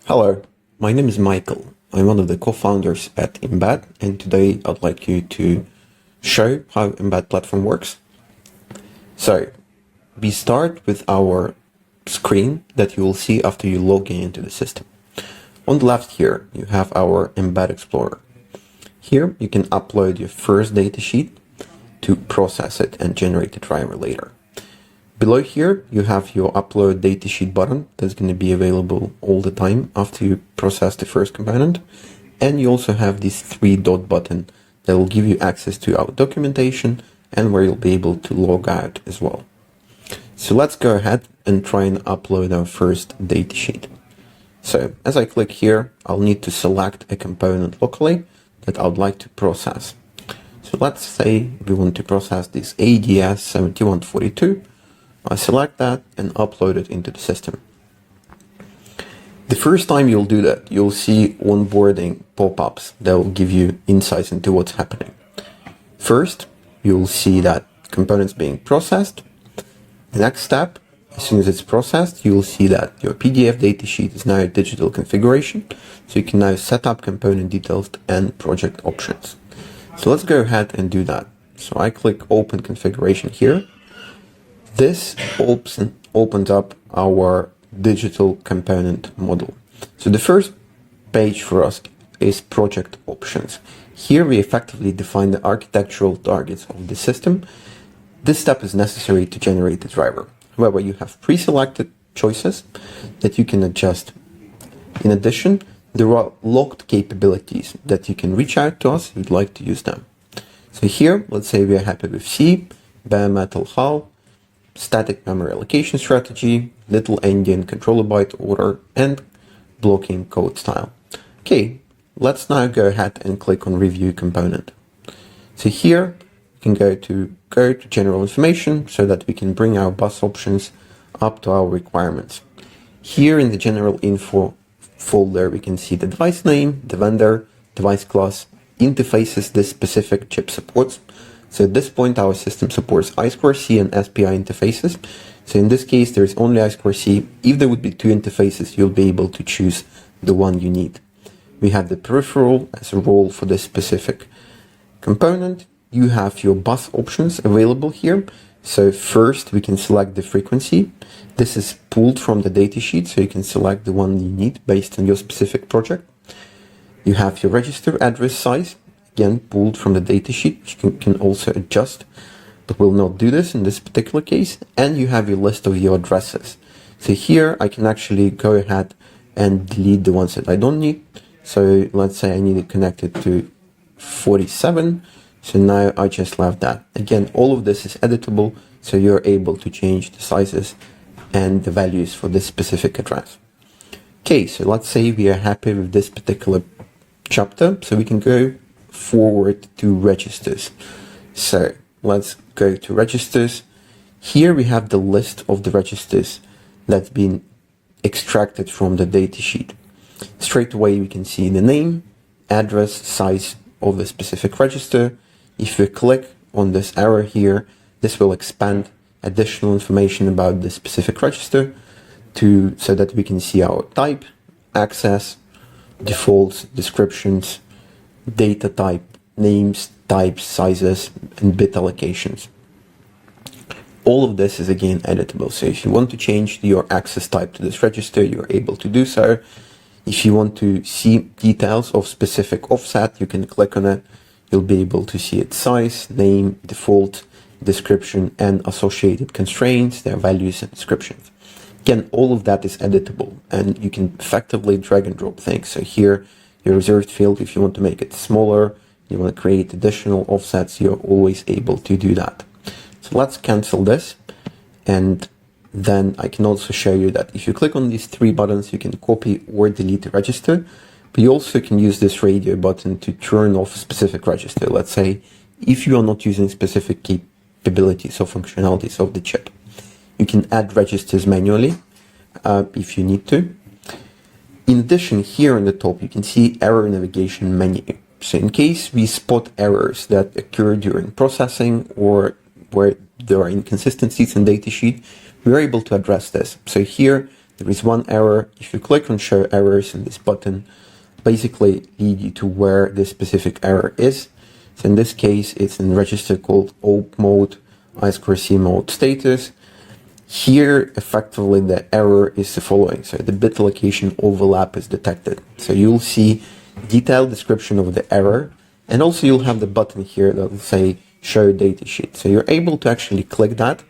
Hello, my name is Michael. I'm one of the co-founders at Embedd, and today I'd like you to show how Embedd Platform works. So, we start with our screen that you will see after you log in into the system. On the left here, you have our Embed Explorer. Here, you can upload your first datasheet to process it and generate the driver later. Below here, you have your upload datasheet button that's going to be available all the time after you process the first component. And you also have this 3-dot button that will give you access to our documentation and where you'll be able to log out as well. So let's go ahead and try and upload our first datasheet. So as I click here, I'll need to select a component locally that I would like to process. So let's say we want to process this ADS 7142. I select that and upload it into the system. The first time you'll do that, you'll see onboarding pop-ups that will give you insights into what's happening. First, you'll see that components being processed. The next step, as soon as it's processed, you'll see that your PDF datasheet is now a digital configuration, so you can now set up component details and project options. So let's go ahead and do that. So I click Open Configuration here. This opens up our digital component model. So the first page for us is project options. Here we effectively define the architectural targets of the system. This step is necessary to generate the driver. However, you have pre-selected choices that you can adjust. In addition, there are locked capabilities that you can reach out to us if you'd like to use them. So here, let's say we are happy with C, bare metal hull, static memory allocation strategy, little endian controller byte order, and blocking code style. Okay, let's now go ahead and click on Review Component. So here, you can go to General Information so that we can bring our bus options up to our requirements. Here in the General Info folder, we can see the device name, the vendor, device class, interfaces this specific chip supports. So at this point, our system supports I2C and SPI interfaces. So in this case, there is only I2C. If there would be two interfaces, you'll be able to choose the one you need. We have the peripheral as a role for this specific component. You have your bus options available here. So first, we can select the frequency. This is pulled from the datasheet, so you can select the one you need based on your specific project. You have your register address size. Again, pulled from the datasheet, which you can also adjust, but we'll not do this in this particular case. And you have your list of your addresses. So here I can actually go ahead and delete the ones that I don't need. So let's say I need it connected to 47. So now I just left that. Again, all of this is editable, so you're able to change the sizes and the values for this specific address. Okay, so let's say we are happy with this particular chapter, so we can go forward to registers. So let's go to registers. Here we have the list of the registers that's been extracted from the datasheet. Straight away we can see the name, address, size of the specific register. If we click on this arrow here, this will expand additional information about the specific register so that we can see our type, access, defaults, descriptions, data type, names, types, sizes, and bit allocations. All of this is again editable. So if you want to change your access type to this register, you're able to do so. If you want to see details of specific offset, you can click on it. You'll be able to see its size, name, default, description, and associated constraints, their values and descriptions. Again, all of that is editable, and you can effectively drag and drop things. So here, your reserved field, if you want to make it smaller, you want to create additional offsets, you're always able to do that. So let's cancel this. And then I can also show you that if you click on these three buttons, you can copy or delete the register. But you also can use this radio button to turn off a specific register. Let's say if you are not using specific capabilities or functionalities of the chip. You can add registers manually if you need to. In addition, here on the top, you can see error navigation menu. So in case we spot errors that occur during processing or where there are inconsistencies in datasheet, we're able to address this. So here, there is one error. If you click on show errors in this button, basically lead you to where this specific error is. So in this case, it's in register called op mode I2C mode status. Here, effectively, the error is the following. So the bit allocation overlap is detected. So you'll see detailed description of the error, and also you'll have the button here that will say show datasheet. So you're able to actually click that,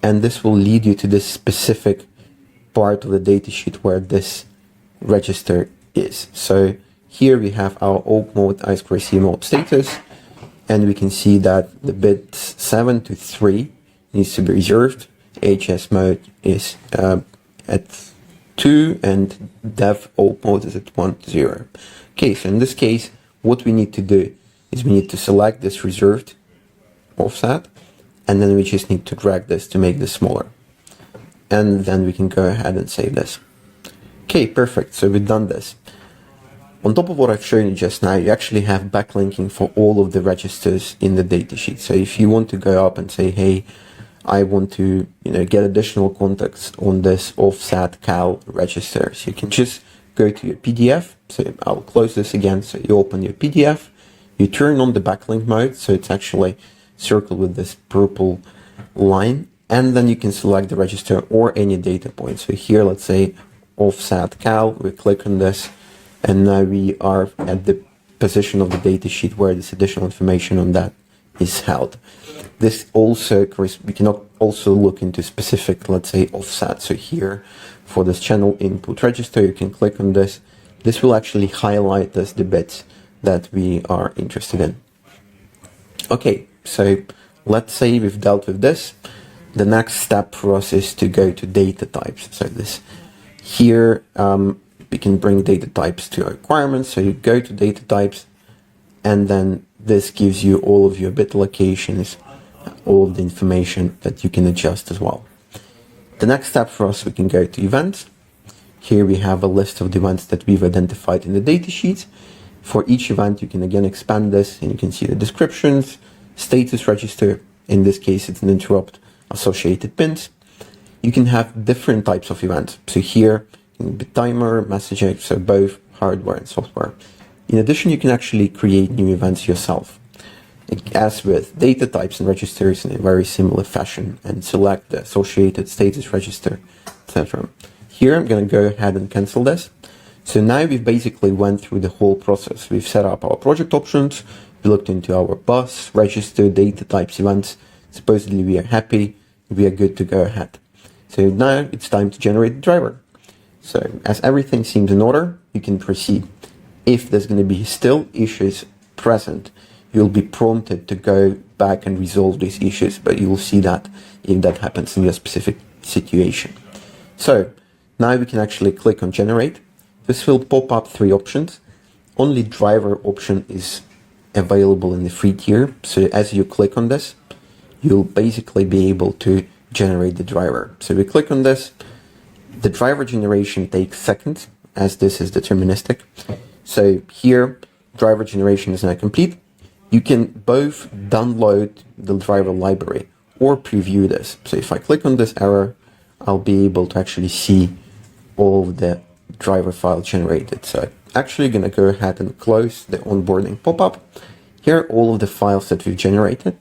and this will lead you to this specific part of the datasheet where this register is. So here we have our op mode I2C mode status, and we can see that the bits 7 to 3 needs to be reserved. HS mode is at 2 and dev op mode is at 1 to 0. Okay, so in this case, what we need to do is we need to select this reserved offset, and then we just need to drag this to make this smaller. And then we can go ahead and save this. Okay, perfect. So we've done this. On top of what I've shown you just now, you actually have backlinking for all of the registers in the datasheet. So if you want to go up and say, hey, I want to get additional context on this offset cal register, so you can just go to your PDF. So I'll close this again. So you open your PDF, you turn on the backlink mode, so it's actually circled with this purple line, and then you can select the register or any data point. So here, let's say offset cal, we click on this, and now we are at the position of the datasheet where this additional information on that is held. This also, we can also look into specific, let's say, offset. So here, for this channel input register, you can click on this. This will actually highlight us the bits that we are interested in. Okay, so let's say we've dealt with this. The next step for us is to go to data types. So this here, we can bring data types to our requirements. So you go to data types, and then this gives you all of your bit allocations, all of the information that you can adjust as well. The next step for us, we can go to events. Here we have a list of the events that we've identified in the datasheet. For each event, you can again expand this, and you can see the descriptions, status register. In this case, it's an interrupt, associated pins. You can have different types of events. So here, it can be timer, messaging, so both hardware and software. In addition, you can actually create new events yourself, as with data types and registers in a very similar fashion, and select the associated status register, etc. Here, I'm going to go ahead and cancel this. So now we've basically went through the whole process. We've set up our project options, we looked into our bus, register, data types, events. Supposedly we are happy, we are good to go ahead. So now it's time to generate the driver. So as everything seems in order, you can proceed. If there's going to be still issues present, you'll be prompted to go back and resolve these issues, but you will see that if that happens in your specific situation. So now we can actually click on generate. This will pop up 3 options. Only driver option is available in the free tier. So as you click on this, you'll basically be able to generate the driver. So we click on this. The driver generation takes seconds, as this is deterministic. So here, driver generation is now complete. You can both download the driver library or preview this. So if I click on this arrow, I'll be able to actually see all of the driver file generated. So I'm actually going to go ahead and close the onboarding pop-up. Here are all of the files that we've generated.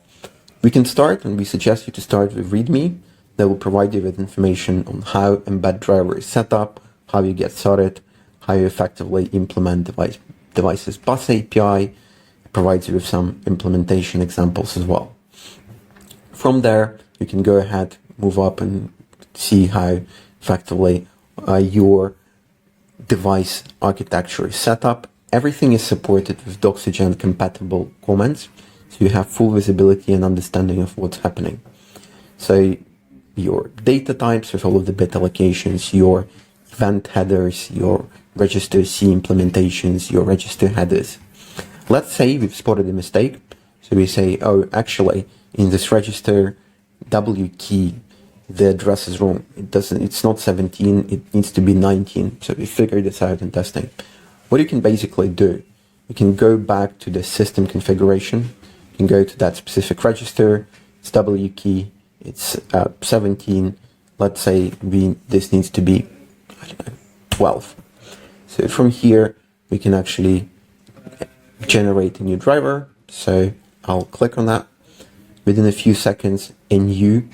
We can start, and we suggest you to start with README. That will provide you with information on how Embed driver is set up, how you get started, how you effectively implement devices bus API. It provides you with some implementation examples as well. From there, you can go ahead, move up, and see how effectively your device architecture is set up. Everything is supported with Doxygen-compatible comments, so you have full visibility and understanding of what's happening. So your data types with all of the bit allocations, your event headers, your register C implementations, your register headers. Let's say we've spotted a mistake. So we say, oh, actually, in this register W key, the address is wrong. It's not 17, it needs to be 19. So we figured this out in testing. What you can basically do, you can go back to the system configuration. You can go to that specific register, it's W key, it's 17, let's say this needs to be, I don't know, 12. So from here, we can actually generate a new driver. So I'll click on that. Within a few seconds, a new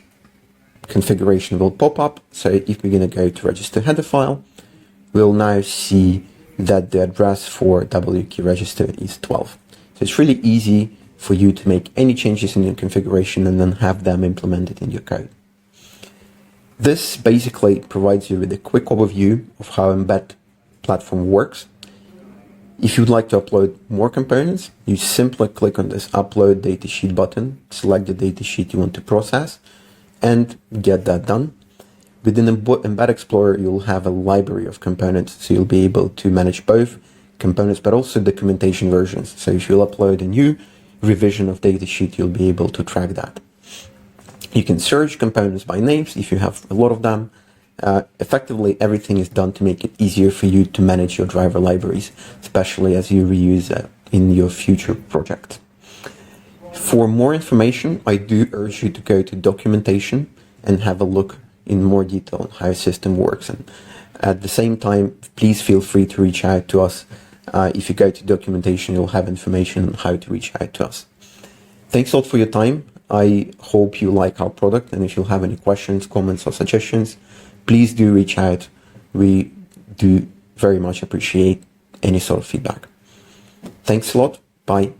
configuration will pop up. So if we're going to go to register header file, we'll now see that the address for W key register is 12. So it's really easy for you to make any changes in your configuration and then have them implemented in your code. This basically provides you with a quick overview of how Embedd Platform works. If you'd like to upload more components, you simply click on this Upload Datasheet button, select the datasheet you want to process, and get that done. Within Embed Explorer, you'll have a library of components, so you'll be able to manage both components, but also documentation versions. So if you'll upload a new revision of datasheet, you'll be able to track that. You can search components by names if you have a lot of them. Effectively, everything is done to make it easier for you to manage your driver libraries, especially as you reuse in your future projects. For more information, I do urge you to go to documentation and have a look in more detail on how a system works. And at the same time, please feel free to reach out to us. If you go to documentation, you'll have information on how to reach out to us. Thanks a lot for your time. I hope you like our product, and if you have any questions, comments, or suggestions, please do reach out. We do very much appreciate any sort of feedback. Thanks a lot. Bye.